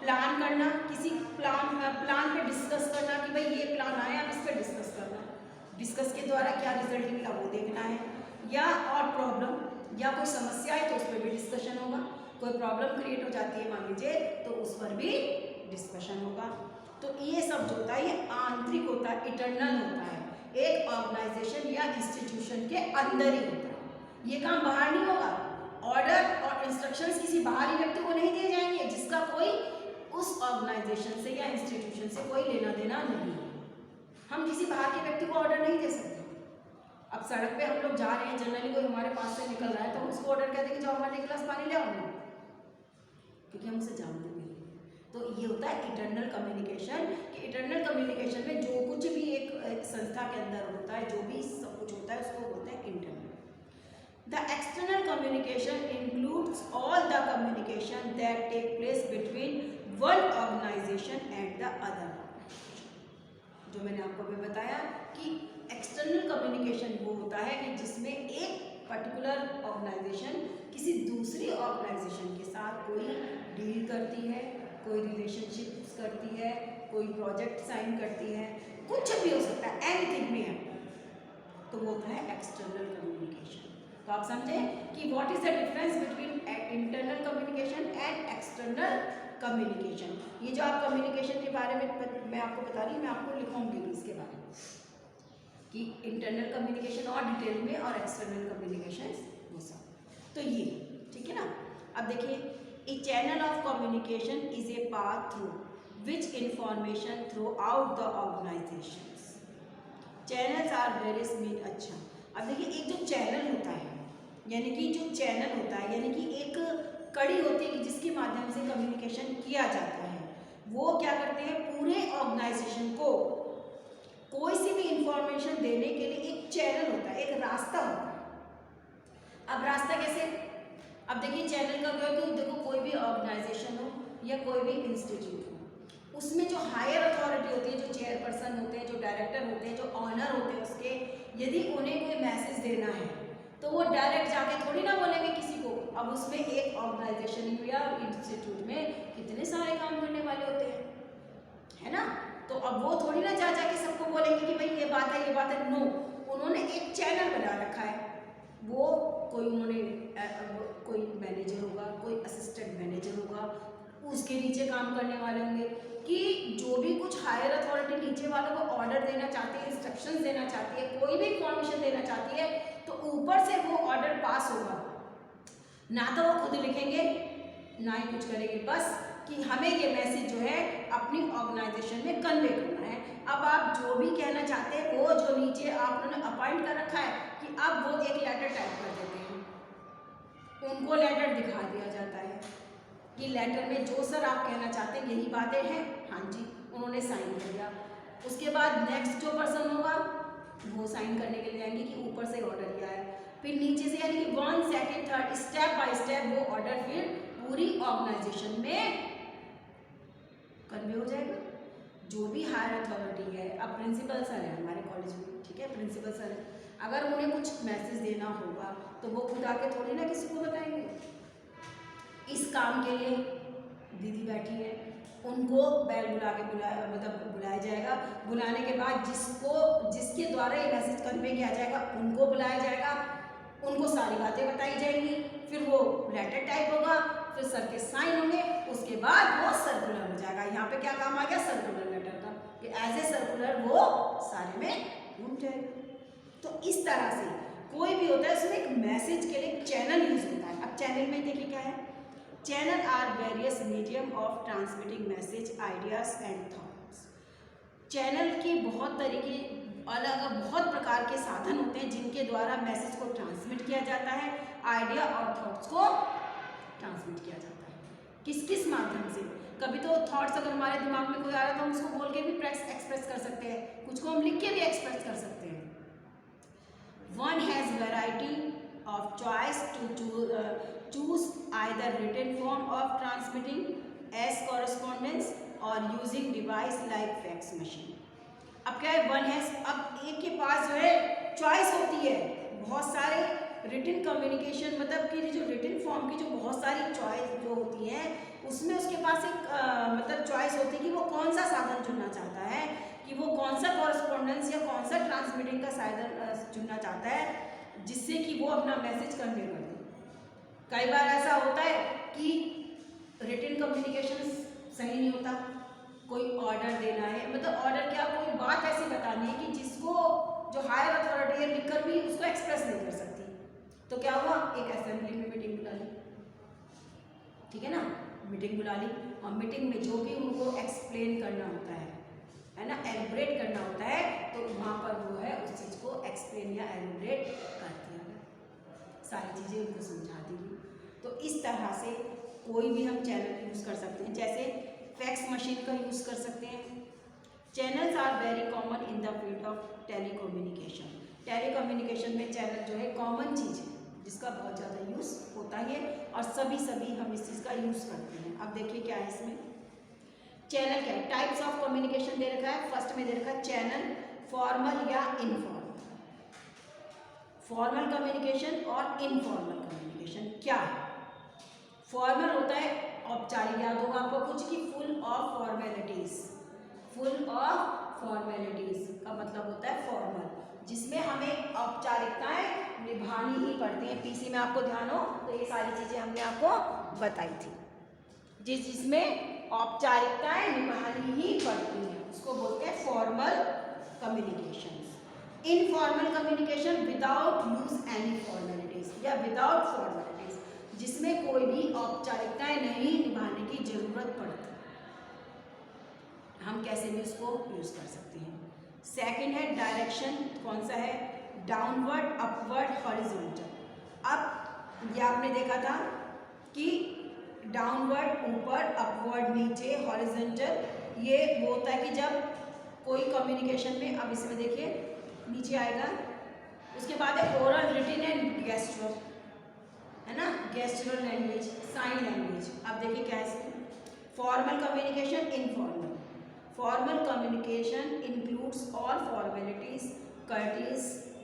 प्लान करना, किसी प्लान पे डिस्कस करना कि भाई ये प्लान आया, अब इस पर डिस्कस करना, डिस्कस के द्वारा क्या रिजल्ट निकला वो देखना है, या और प्रॉब्लम या कोई समस्या है तो उस पर भी डिस्कशन होगा, कोई प्रॉब्लम क्रिएट हो जाती है मान लीजिए तो उस पर भी डिस्कशन होगा। तो ये सब जो होता है ये आंतरिक होता है, इंटरनल होता है, एक ऑर्गेनाइजेशन या इंस्टीट्यूशन के अंदर ही होता है, ये काम बाहर नहीं होगा। ऑर्डर और इंस्ट्रक्शंस किसी बाहरी व्यक्ति को नहीं दिए जाएंगे जिसका कोई उस ऑर्गेनाइजेशन से या इंस्टीट्यूशन से कोई लेना देना नहीं है। हम किसी बाहर के व्यक्ति को ऑर्डर नहीं दे सकते। अब सड़क पे हम लोग जा रहे हैं, जनरली कोई हमारे पास से निकल रहा है तो हम उसको ऑर्डर कहते हैं कि जाओ हमारे एक गिलास पानी ले आओ, क्योंकि हम उसे जानते नहीं। तो ये होता है इंटरनल कम्युनिकेशन, कि इंटरनल कम्युनिकेशन में जो कुछ भी एक संस्था के अंदर होता है, जो भी सब कुछ होता है, उसको बोलते हैं internal. The external communication includes all the communication that take place between one organisation and the other. जो मैंने आपको अभी बताया कि एक्सटर्नल कम्युनिकेशन वो होता है कि जिसमें एक पर्टिकुलर ऑर्गेनाइजेशन किसी दूसरी ऑर्गेनाइजेशन के साथ कोई डील करती है, कोई रिलेशनशिप करती है, कोई प्रोजेक्ट साइन करती है, कुछ भी हो सकता है, एनीथिंग भी है, तो वो होता है एक्सटर्नल कम्युनिकेशन। तो आप समझे कि what is the difference between internal communication and external communication. ये जो आप कम्युनिकेशन के बारे में मैं आपको बता रही हूँ, मैं आपको लिखूंगी भी इसके बारे में कि इंटरनल कम्युनिकेशन और डिटेल में और एक्सटर्नल कम्युनिकेशन वो सब। तो ये ठीक है ना। अब देखिए, a channel of communication is a path through which information throughout the organization. Channels are various mean. अच्छा, अब देखिए, एक जो चैनल होता है, यानी कि जो चैनल होता है यानी कि एक कड़ी होती है कि जिसके माध्यम से कम्युनिकेशन किया जाता है, वो क्या करते हैं, पूरे ऑर्गेनाइजेशन को कोई सी भी इंफॉर्मेशन देने के लिए एक चैनल होता है, एक रास्ता होता है। अब रास्ता कैसे, अब देखिए चैनल का क्या है, देखो कोई भी ऑर्गेनाइजेशन हो या कोई भी इंस्टीट्यूट हो, उसमें जो हायर अथॉरिटी होती है, जो चेयरपर्सन होते हैं, जो डायरेक्टर होते हैं, जो ऑनर होते हैं उसके, यदि उन्हें कोई मैसेज देना है तो वो डायरेक्ट जाके थोड़ी ना बोलेंगे किसी को। अब उसमें एक ऑर्गेनाइजेशन या इंस्टीट्यूट में कितने सारे काम करने वाले होते हैं, है ना। तो अब वो थोड़ी ना जा जाके सबको बोलेंगे कि भाई ये बात है, ये बात है। नो, उन्होंने एक चैनल बना रखा है। वो कोई उन्होंने कोई मैनेजर होगा, कोई असिस्टेंट मैनेजर होगा, उसके नीचे काम करने वाले होंगे कि जो भी कुछ हायर अथॉरिटी नीचे वालों को ऑर्डर देना चाहती है, इंस्ट्रक्शंस देना चाहती है, कोई भी इंफॉर्मेशन देना चाहती है, तो ऊपर से वो ऑर्डर पास होगा। ना तो वो खुद लिखेंगे, ना ही कुछ करेंगे, बस कि हमें ये मैसेज जो है अपनी ऑर्गेनाइजेशन में कन्वे करना है। अब आप जो भी कहना चाहते हैं, वो जो नीचे आपने अपॉइंट कर रखा है कि अब वो एक लेटर टाइप कर देते हैं, उनको लेटर दिखा दिया जाता है कि लेटर में जो सर आप कहना चाहते हैं यही बातें हैं, हाँ जी, उन्होंने साइन कर दिया। उसके बाद नेक्स्ट जो पर्सन होगा वो साइन करने के लिए आएंगे कि ऊपर से ऑर्डर किया है, फिर नीचे से यानी कि 1 2 3 स्टेप बाय स्टेप वो ऑर्डर फिर पूरी ऑर्गेनाइजेशन में कन्वे हो जाएगा। जो भी हायर अथॉरिटी है, अब प्रिंसिपल सर है हमारे कॉलेज में, ठीक है, प्रिंसिपल सर है, अगर उन्हें कुछ मैसेज देना होगा तो वो खुद आके थोड़ी ना किसी को बताएंगे। इस काम के लिए दीदी बैठी है, उनको बैल बुला के बुलाया जाएगा। बुलाने के बाद जिसके द्वारा ये मैसेज कन्वे किया जाएगा उनको बुलाया जाएगा, उनको सारी बातें बताई जाएंगी, फिर वो लेटर टाइप होगा, फिर सर के साइन होंगे, उसके बाद वो सर्कुलर हो जाएगा। यहाँ पे क्या काम आ गया, सर्कुलर लेटर का, कि एज ए सर्कुलर वो सारे में घूम जाएगा। तो इस तरह से कोई भी होता है उसमें एक मैसेज के लिए चैनल यूज होता है। अब चैनल में देखिए क्या है, channel are various medium of transmitting message, ideas and thoughts. Channel के बहुत तरीके, अलग बहुत प्रकार के साधन होते हैं जिनके द्वारा मैसेज को ट्रांसमिट किया जाता है, आइडिया और थॉट्स को ट्रांसमिट किया जाता है। किस किस माध्यम से, कभी तो थॉट्स अगर हमारे दिमाग में कोई आ रहा है तो हम उसको बोल के भी एक्सप्रेस कर सकते हैं, कुछ को हम लिख के भी एक्सप्रेस कर सकते हैं। One has variety of choice to choose either written form of transmitting as correspondence or using device like fax machine। अब क्या है, वन हैज, अब एक के पास जो है चॉइस होती है, बहुत सारे रिटन कम्युनिकेशन, मतलब कि जो रिटन फॉर्म की जो बहुत सारी चॉइस जो होती है उसमें उसके पास एक मतलब चॉइस होती है कि वो कौन सा साधन चुनना चाहता है, कि वो कौन सा कॉरस्पॉन्डेंस या कौन सा ट्रांसमिटिंग का साधन चुनना चाहता है जिससे कि वो अपना मैसेज कन्वे कर दे। कई बार ऐसा होता है कि रिटन कम्युनिकेशन सही नहीं होता, कोई ऑर्डर देना है, मतलब ऑर्डर क्या, कोई बात ऐसी बतानी है कि जिसको जो हायर अथॉरिटी है लिखकर भी उसको एक्सप्रेस नहीं कर सकती, तो क्या हुआ, एक असेंबली में मीटिंग बुला ली, ठीक है ना, मीटिंग बुला ली, और मीटिंग में जो भी उनको एक्सप्लेन करना होता है ना, एलिब्रेट करना होता है, तो वहाँ पर वो है उस चीज़ को एक्सप्लेन या एलिब्रेट कर दिया, सारी चीज़ें उनको समझा दी। तो इस तरह से कोई भी हम चैनल यूज़ कर सकते हैं, जैसे फैक्स मशीन का यूज़ कर सकते हैं। Channels are very common in the field of telecommunication. Telecommunication में चैनल जो है कॉमन चीज़ है जिसका बहुत ज़्यादा यूज़ होता है और सभी हम इस चीज़ का यूज़ करते हैं। अब देखिए क्या है इसमें, चैनल क्या है, टाइप्स ऑफ कम्युनिकेशन दे रखा है। फर्स्ट में दे रखा है चैनल, फॉर्मल या इनफॉर्मल। फॉर्मल कम्युनिकेशन और इनफॉर्मल कम्युनिकेशन क्या है? फॉर्मल होता है औपचारिक, याद होगा आपको कुछ की full of formalities. Full of formalities का मतलब होता है फॉर्मल, जिसमें हमें औपचारिकताएं निभानी ही पड़ती हैं। पीसी में आपको ध्यान हो तो ये सारी चीजें हमने आपको बताई थी, जिसमें औपचारिकताएं निभानी ही पड़ती हैं उसको बोलते हैं formal communication. Informal communication without use any formalities या विदाउट फॉर्मेलिटीज, जिसमें कोई भी औपचारिकताएं नहीं निभाने की जरूरत पड़ती, हम कैसे भी उसको यूज कर सकते हैं। सेकंड है डायरेक्शन, कौन सा है? Downward, upward, horizontal. अब ये आपने देखा था कि डाउनवर्ड ऊपर, अपवर्ड नीचे, हॉरिजॉन्टल ये वो होता है कि जब कोई कम्युनिकेशन में, अब इसमें देखिए नीचे आएगा, उसके बाद है ओरल, रिटन एंड गेस्चुरल, है ना, गेस्चुरल लैंग्वेज, साइन लैंग्वेज। अब देखिए क्या है formal communication, informal. Formal communication includes all formalities, courtesies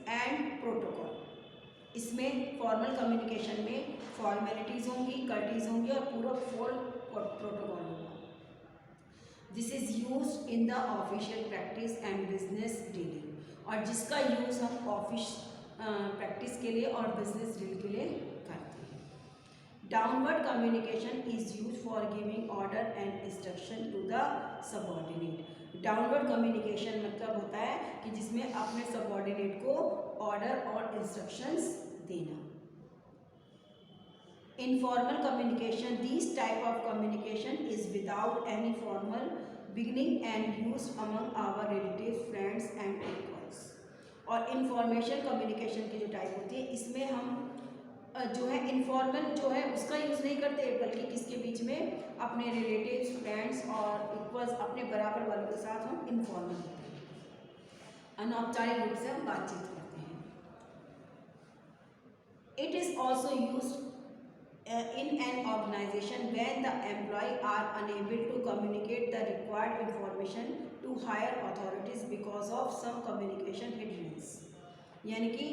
and protocol. इसमें फॉर्मल कम्युनिकेशन में फॉर्मेलिटीज होंगी, कर्टीज होंगी और पूरा फुल प्रोटोकॉल होगा। This is used in the official practice and business dealing, और जिसका यूज हम ऑफिस प्रैक्टिस के लिए और बिजनेस डील के लिए करते हैं। Downward communication is use for giving order and instruction to the subordinate. Downward communication मतलब होता है कि जिसमें अपने सबऑर्डिनेट को ऑर्डर और इंस्ट्रक्शंस देना। Informal communication, this type of communication is without any formal beginning and use among our relative, friends and equals. और इन्फॉर्मेशन कम्युनिकेशन की जो टाइप होती है, इसमें हम जो है इनफॉर्मल जो है उसका यूज़ नहीं करते, बल्कि किसके बीच में, अपने रिलेटिव्स, फ्रेंड्स और इक्वल्स, अपने बराबर वालों के साथ हम इनफॉर्मल होते हैं, अनौपचारिक रूप से हम बातचीत करते हैं। It is also used in an organization when the employee are unable to communicate the required information to higher authorities because of some communication hindrance। यानी कि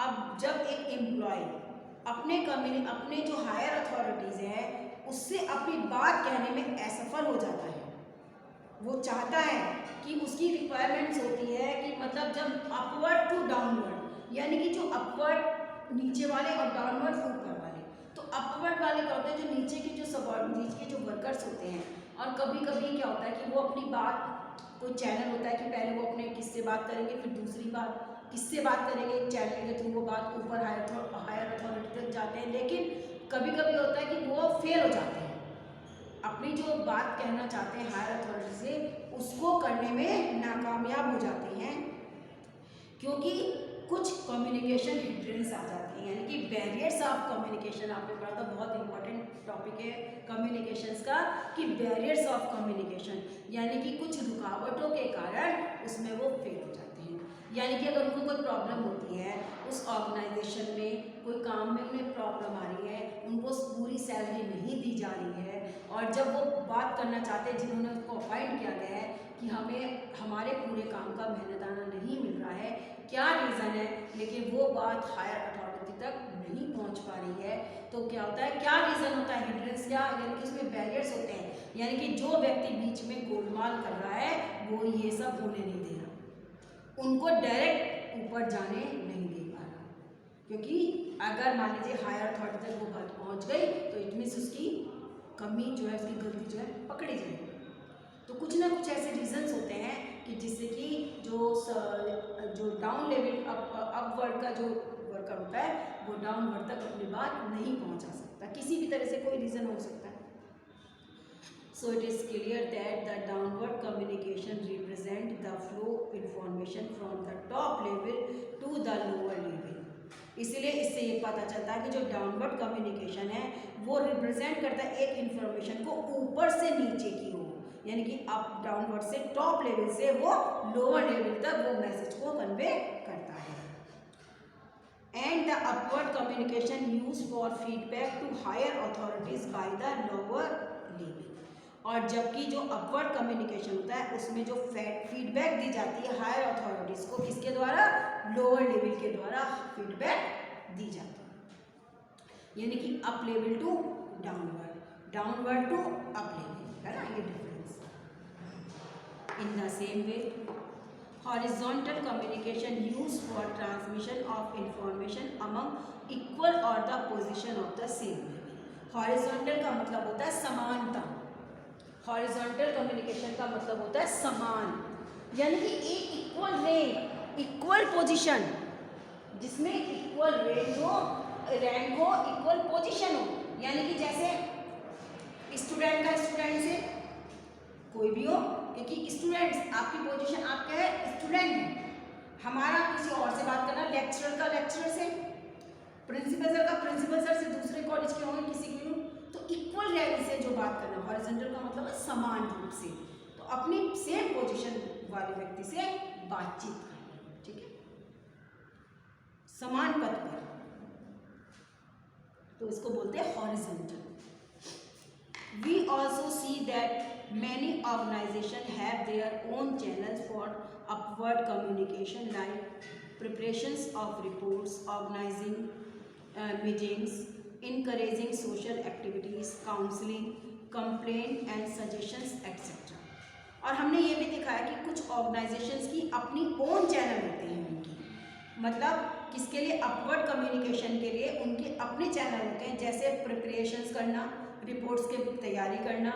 अब जब एक एम्प्लॉय अपने जो हायर अथॉरिटीज़ है उससे अपनी बात कहने में असफल हो जाता है, वो चाहता है कि उसकी रिक्वायरमेंट्स होती है कि मतलब जब अपवर्ड टू डाउनवर्ड, यानी कि जो अपवर्ड नीचे वाले और डाउनवर्ड ऊपर वाले, तो अपवर्ड वाले क्या होते हैं, जो नीचे के जो सबऑर्डिनेट के जो वर्कर्स होते हैं, और कभी कभी क्या होता है कि वो अपनी बात, कोई चैनल होता है कि पहले वो अपने किससे बात करेंगे, फिर दूसरी बात किससे बात करेंगे, एक चैनल के थ्रू वो बात ऊपर हायर अथॉरिटी तक जाते हैं। लेकिन कभी कभी होता है कि वो फेल हो जाते हैं, अपनी जो बात कहना चाहते हैं हायर अथॉरिटी से उसको करने में नाकामयाब हो जाते हैं, क्योंकि कुछ कम्युनिकेशन हिंड्रेंस आ जाती है, यानी कि बैरियर्स ऑफ कम्युनिकेशन। आपने पढ़ा था, बहुत इंपॉर्टेंट टॉपिक है कम्युनिकेशंस का, कि बैरियर्स ऑफ कम्युनिकेशन, यानी कि कुछ रुकावटों के कारण उसमें वो फेल हो जाते हैं। यानी कि अगर उनको कोई प्रॉब्लम होती है उस ऑर्गेनाइजेशन में, कोई काम में उन्हें प्रॉब्लम आ रही है, उनको पूरी सैलरी नहीं दी जा रही है, और जब वो बात करना चाहते हैं जिन्होंने उसको अपॉइंट किया गया है कि हमें हमारे पूरे काम का मेहनताना नहीं मिल रहा है, क्या रीज़न है, लेकिन वो बात हायर अथॉरिटी तक नहीं पहुंच पा रही है, तो क्या होता है, क्या रीज़न होता है, हिंड्रेंस क्या, यानी कि उसमें बैरियर्स होते हैं, यानी कि जो व्यक्ति बीच में गोलमाल कर रहा है वो ये सब होने नहीं दे रहा, उनको डायरेक्ट ऊपर जाने नहीं दे पा रहा, क्योंकि अगर मान लीजिए हायर अथॉरिटी तक वो बात पहुँच गई तो इट मीन्स उसकी कमी जो है, उसकी गलती जो है पकड़ी जाएगी। तो कुछ ना कुछ ऐसे रीजंस होते हैं कि जिससे कि जो डाउन लेवल अपवर्ड का जो वर्कर होता है वो डाउनवर्ड तक अपनी बात नहीं पहुंचा सकता, किसी भी तरह से कोई रीज़न हो सकता है। So it is clear that the downward communication represent the flow information from the top level to the lower level. इसीलिए इससे ये पता चलता है कि जो डाउनवर्ड कम्युनिकेशन है वो रिप्रेजेंट करता है एक इंफॉर्मेशन को ऊपर से नीचे की ओर, यानी कि अप डाउनवर्ड से टॉप लेवल से वो लोअर लेवल तक वो मैसेज को कन्वे करता है। And the upward communication use for feedback to higher authorities by the lower level. और जबकि जो अपवर्ड कम्युनिकेशन होता है उसमें जो फीडबैक दी जाती है हायर अथॉरिटीज को, किसके द्वारा, लोअर लेवल के द्वारा फीडबैक दी जाती है, यानी कि up level to downward, downward to up level, है ना ये difference. In the same way horizontal communication used for transmission of information among equal or the position of the same level। horizontal का मतलब होता है समानता, horizontal communication का मतलब होता है समान, यानी कि एक इक्वल रैंक, इक्वल पोजीशन, जिसमें इक्वल रैंक हो, इक्वल पोजीशन हो, यानी कि जैसे स्टूडेंट का स्टूडेंट से कोई भी हो, क्योंकि स्टूडेंट्स आपकी पोजीशन, आप क्या है स्टूडेंट है, हमारा किसी और से बात करना, लेक्चरर का लेक्चरर से, प्रिंसिपल सर का प्रिंसिपल सर से, दूसरे कॉलेज के होंगे किसी के, तो इक्वल लेवल से जो बात करना, हॉरिजॉन्टल का मतलब है समान रूप से, तो अपनी सेम पोजीशन वाले व्यक्ति से बातचीत करना, ठीक है, समान पद पर, तो इसको बोलते हैं horizontal. We also see that many organizations have their own channels for upward communication, like preparations of reports, organizing meetings, encouraging social activities, counseling, complaint and suggestions etc। और हमने ये भी देखा है कि कुछ ऑर्गेनाइजेशंस की अपनी ओन चैनल होते हैं उनकी, मतलब किसके लिए, अपवर्ड कम्युनिकेशन के लिए उनके अपने चैनल होते हैं, जैसे प्रिपरेशंस करना, रिपोर्ट्स की तैयारी करना,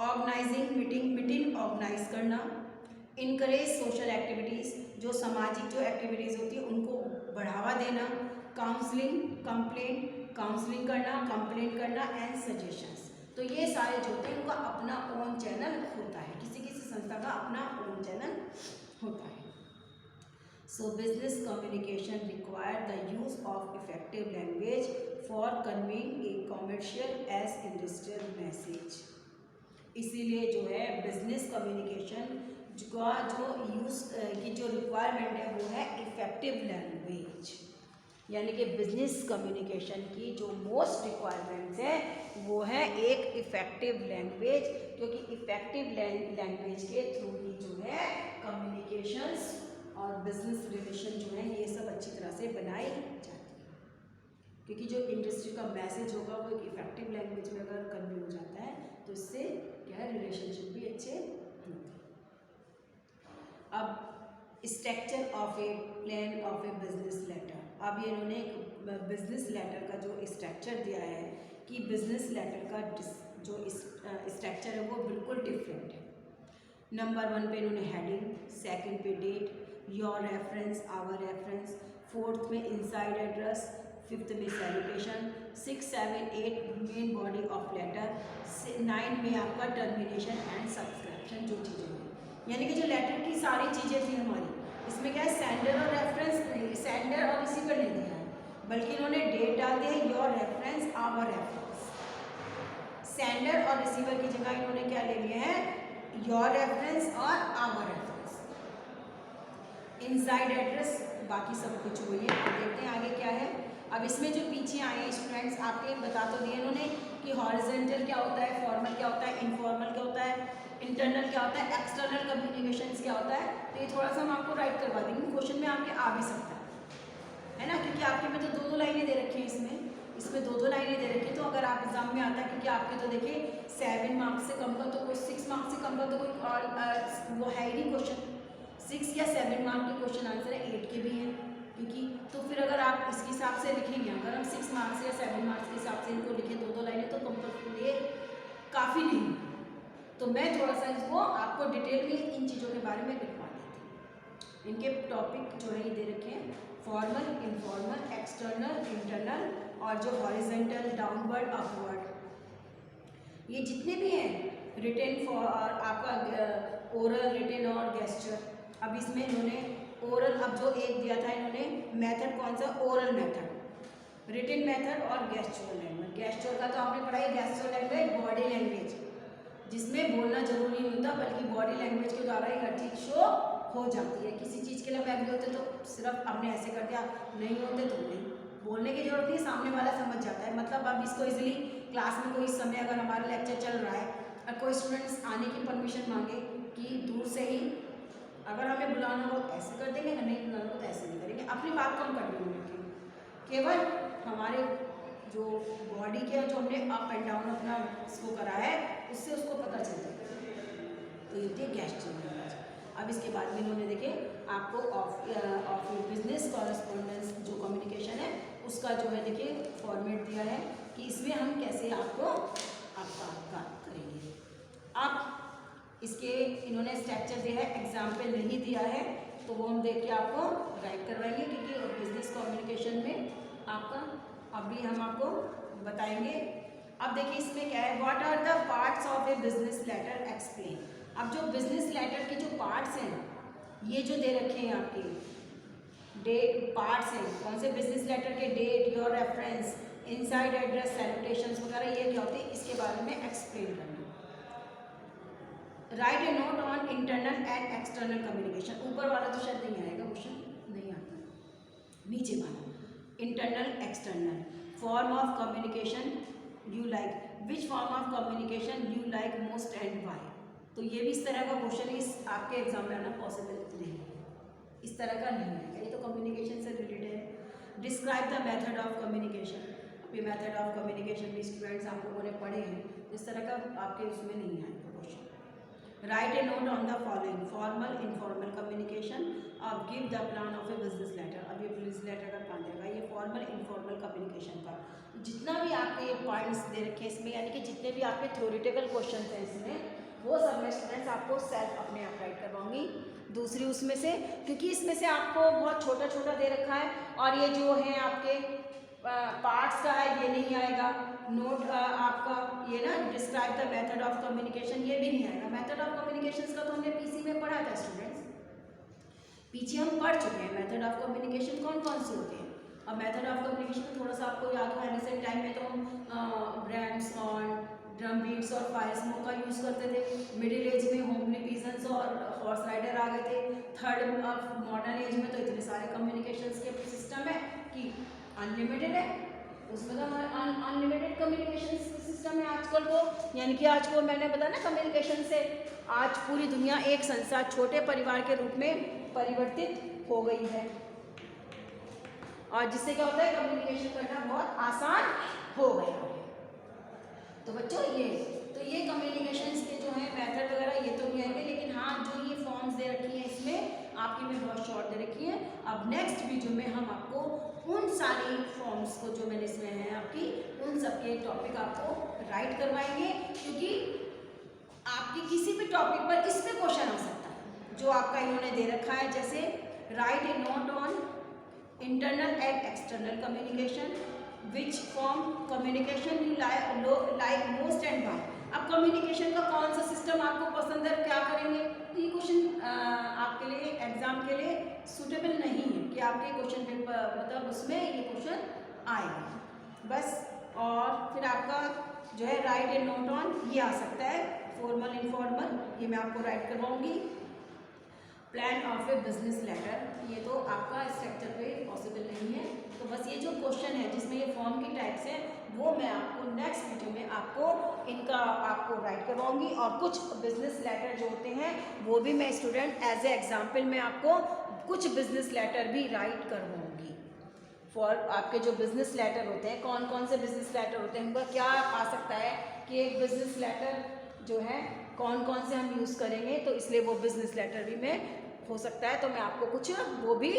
ऑर्गेनाइजिंग मीटिंग ऑर्गेनाइज करना, इनकरेज सोशल एक्टिविटीज़, जो सामाजिक जो एक्टिविटीज़ होती है उनको बढ़ावा देना, काउंसलिंग करना, कंप्लेंट करना एंड सजेशंस। तो ये सारे जो होते हैं उनका अपना ओन चैनल होता है, किसी किसी संस्था का अपना ओन चैनल होता है। So business communication require the use of effective language for conveying a commercial as industrial message. इसीलिए जो है बिजनेस कम्युनिकेशन का जो यूज़ की जो रिक्वायरमेंट है वो है इफ़ेक्टिव लैंग्वेज, यानी कि बिजनेस कम्युनिकेशन की जो मोस्ट रिक्वायरमेंट्स है वो है एक इफ़ेक्टिव लैंग्वेज, क्योंकि इफ़ेक्टिव लैंग्वेज के थ्रू ही जो है कम्युनिकेशंस और बिजनेस रिलेशन जो है ये सब अच्छी तरह से बनाई जाती है, क्योंकि जो इंडस्ट्री का मैसेज होगा वो एक इफ़ेक्टिव लैंग्वेज में अगर कन्वे हो जाता है तो इससे क्या है रिलेशनशिप भी अच्छे होते हैं। अब structure of a plan of a business letter, अब ये इन्होंने एक बिजनेस लेटर का जो स्ट्रक्चर दिया है कि बिजनेस लेटर का जो स्ट्रक्चर है वो बिल्कुल डिफरेंट है। नंबर 1 पे इन्होंने हेडिंग, सेकंड पे date, your reference, our reference, 4th में इनसाइड एड्रेस, 5th में salutation, 6, 7, 8 main body of letter, 9 में आपका टर्मिनेशन एंड सब्सक्रिप्शन जो चीज़ें हैं, यानी कि जो लेटर की सारी चीज़ें थी हमारी, इसमें क्या है सेंडर और रेफरेंस, सेंडर और रिसीवर नहीं दिया है, बल्कि इन्होंने डेट डाल दिया है, your reference, our reference. Sender और रिसीवर की जगह इन्होंने क्या ले लिया है, योर रेफरेंस और आवर रेफरेंस। इनसाइड एड्रेस बाकी सब कुछ वही है। अब देखते हैं आगे क्या है। अब इसमें जो पीछे आए हैं स्टूडेंट्स आपके बता तो दिए इन्होंने कि हॉरिजॉन्टल क्या होता है, फॉर्मल क्या होता है, इनफॉर्मल क्या होता है, इंटरनल क्या होता है, एक्सटर्नल कम्युनिकेशंस क्या होता है। तो ये थोड़ा सा हम आपको राइट करवा देंगे, क्वेश्चन में आपके आ भी सकता है ना, क्योंकि आपके में तो 2-2 लाइनें दे रखी हैं, इसमें 2-2 लाइनें दे रखी है। तो अगर आप एग्जाम में आता है, क्योंकि आपके तो देखिए 7 मार्क्स से कम का तो कोई 6 मार्क्स से कम का तो कोई वो है ही नहीं क्वेश्चन, 6 या 7 मार्क के क्वेश्चन आंसर है, 8 के भी हैं, क्योंकि तो फिर अगर आप इसके हिसाब से लिखेंगे, अगर हम 6 मार्क्स या 7 मार्क्स के हिसाब से इनको लिखें 2-2 लाइनें, तो कंपल्सरी ये काफ़ी नहीं। तो मैं थोड़ा सा इसको आपको डिटेल में इन चीज़ों के बारे में लिखवा देती हूँ। इनके टॉपिक जो है ये दे रखे हैं, फॉर्मल, इनफॉर्मल, एक्सटर्नल, इंटरनल और जो हॉरिजॉन्टल, डाउनवर्ड, अपवर्ड, ये जितने भी हैं रिटेन फॉर आपका ओरल, रिटेन और गेस्चर। अब इसमें इन्होंने ओरल, अब जो एक दिया था इन्होंने मेथड कौन सा, ओरल मेथड, रिटेन मेथड और गेस्चुअल लैंग्वेज। गेस्चुअल का तो आपने पढ़ा है, गेस्चुअल लैंग्वेज बॉडी लैंग्वेज, जिसमें बोलना जरूरी नहीं होता बल्कि बॉडी लैंग्वेज के द्वारा ही हर चीज़ शो हो जाती है। किसी चीज़ के लिए हम एग्री होते तो सिर्फ हमने ऐसे कर दिया, नहीं होते तो नहीं, बोलने की जरूरत नहीं, सामने वाला समझ जाता है। मतलब अब इसको इजीली क्लास में कोई समय अगर हमारा लेक्चर चल रहा है और कोई स्टूडेंट्स आने की परमिशन मांगे कि दूर से ही अगर हमें बुलाना हो तो ऐसे कर देंगे, अगर नहीं बुलाना हो तो ऐसे नहीं करेंगे। बात को हम कंटिन्यू रखें, केवल हमारे जो बॉडी के जो हमने अप एंड डाउन अपना इसको करा है उससे उसको पता चलता है। तो ये थे गैस्ट्रिक न्यूरोलॉजी। अब इसके बाद में इन्होंने देखे आपको ऑफ बिजनेस कॉरेस्पॉन्डेंस जो कम्युनिकेशन है उसका जो है देखिए फॉर्मेट दिया है कि इसमें हम कैसे आपको आपका करेंगे। अब इसके इन्होंने स्ट्रक्चर दिया है, एग्जाम्पल नहीं दिया है तो वो हम देख के आपको राइट करवाएंगे, क्योंकि बिजनेस कम्युनिकेशन में आपका अभी हम आपको बताएंगे। अब देखिए इसमें क्या है, what are the parts of a business letter explain. अब जो बिजनेस लेटर के जो पार्ट्स हैं ये जो दे रखे हैं आपके डेट पार्ट्स हैं, कौन से बिजनेस लेटर के date, your reference, inside address, salutations वगैरह ये क्या होते हैं इसके बारे में एक्सप्लेन करना। Right a note on internal and external communication. ऊपर वाला तो शायद नहीं आएगा, क्वेश्चन नहीं आता, नीचे वाला internal external, form of communication you like, which form of communication you like most and why. तो ये भी इस तरह का क्वेश्चन इस आपके एग्जाम में आना पॉसिबल नहीं है, इस तरह का नहीं है, ये तो कम्युनिकेशन से रिलेटेड है। Describe the method of communication. ये मेथड ऑफ कम्युनिकेशन भी स्टूडेंट्स आप लोगों ने पढ़े हैं, इस तरह का आपके उसमें नहीं आएगा question. Write a note on the following, formal informal communication और give the plan of a business letter. अब ये बिजनेस लेटर का प्लान देगा, ये फॉर्मल इनफॉर्मल कम्युनिकेशन का जितना भी आपके पॉइंट्स दे रखे हैं इसमें, यानी कि जितने भी आपके थ्योरेटिकल क्वेश्चन हैं इसमें वो सब मैं स्टूडेंट्स आपको सेल्फ अपने आप राइट करवाऊंगी दूसरी उसमें से, क्योंकि इसमें से आपको बहुत छोटा छोटा दे रखा है और ये जो है आपके पार्ट्स का है ये नहीं आएगा। नोट आपका ये ना describe the method of communication ये भी नहीं आएगा। मेथड ऑफ कम्युनिकेशन का तो हमने पीसी में पढ़ा था स्टूडेंट्स, पीछे हम पढ़ चुके हैं मेथड ऑफ कम्युनिकेशन कौन कौन से होते हैं। अब मेथड ऑफ कम्युनिकेशन थोड़ा सा आपको याद हो, रिसेंट टाइम में तो हम ब्रैम्स ऑन ड्रम बीट्स और फायर स्मोक का यूज़ करते थे। मिडिल एज में होमली पीजन्स और हॉर्स राइडर आ गए थे। थर्ड मॉडर्न एज में तो इतने सारे कम्युनिकेशंस के सिस्टम है कि अनलिमिटेड है, उसमें तो अनलिमिटेड कम्युनिकेशन सिस्टम है आजकल तो, यानी कि आज को मैंने बताया ना कम्युनिकेशन से आज पूरी दुनिया एक संसार छोटे परिवार के रूप में परिवर्तित हो गई है और जिससे क्या होता है कम्युनिकेशन करना बहुत आसान हो गया है। तो बच्चों ये कम्युनिकेशन के जो है मेथड वगैरह ये तो नहीं आएंगे, लेकिन हाँ जो ये फॉर्म्स दे रखी हैं इसमें आपकी में बहुत शॉर्ट दे रखी है। अब नेक्स्ट वीडियो में हम आपको उन सारी फॉर्म्स को जो मैंने इसमें है आपकी उन सबके टॉपिक आपको राइट करवाएंगे, क्योंकि आपकी किसी भी टॉपिक पर इसमें क्वेश्चन आ सकता है जो आपका इन्होंने दे रखा है। जैसे write a note on internal and external communication, which form communication you like most and why. अब कम्युनिकेशन का कौन सा सिस्टम आपको पसंद है, क्या करेंगे, तो ये क्वेश्चन आपके लिए एग्जाम के लिए सूटेबल नहीं है कि आपके क्वेश्चन पेपर मतलब उसमें ये क्वेश्चन आएगा बस। और फिर आपका जो है राइट ए नोट ऑन ये आ सकता है, फॉर्मल इनफॉर्मल ये मैं आपको राइट करवाऊंगी। Plan of a business letter ये तो आपका स्ट्रक्चर पे पॉसिबल नहीं है, तो बस ये जो क्वेश्चन है जिसमें ये फॉर्म की टाइप्स है वो मैं आपको नेक्स्ट वीडियो में आपको इनका आपको राइट करवाऊंगी। और कुछ बिजनेस लेटर जो होते हैं वो भी मैं स्टूडेंट एज ए एग्जाम्पल में आपको कुछ बिजनेस लेटर भी राइट करवाऊंगी। फॉर आपके जो बिजनेस लेटर होते हैं कौन कौन से बिजनेस लेटर होते हैं, उनका क्या आ सकता है कि एक बिजनेस लेटर जो है कौन कौन से हम यूज़ करेंगे, तो इसलिए वो बिजनेस लेटर भी मैं हो सकता है तो मैं आपको कुछ वो भी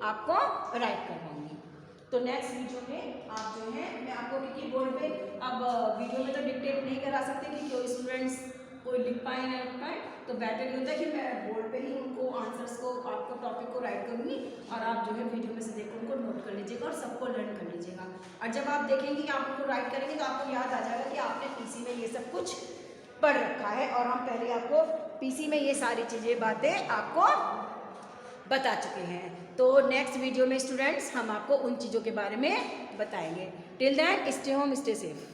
आपको राइट करवाऊंगी। तो नेक्स्ट वीडियो में आप जो है मैं आपको क्योंकि बोर्ड पे अब वीडियो में तो डिक्टेट नहीं करा सकते कि कोई स्टूडेंट्स कोई लिख पाए ना लिख पाए, तो बेटर ये होता है कि मैं बोर्ड पे ही उनको आंसर्स को आपको टॉपिक को राइट करूँगी और आप जो है वीडियो में से देखकर उनको नोट कर लीजिएगा और सबको लर्न कर लीजिएगा। और जब आप देखेंगे कि आप उनको राइट करेंगे तो आपको याद आ जाएगा कि आपने पीसी में ये सब कुछ पढ़ रखा है और हम पहले आपको पीसी में ये सारी चीज़ें बातें आपको बता चुके हैं। तो नेक्स्ट वीडियो में स्टूडेंट्स हम आपको उन चीज़ों के बारे में बताएंगे। Till then stay home stay safe.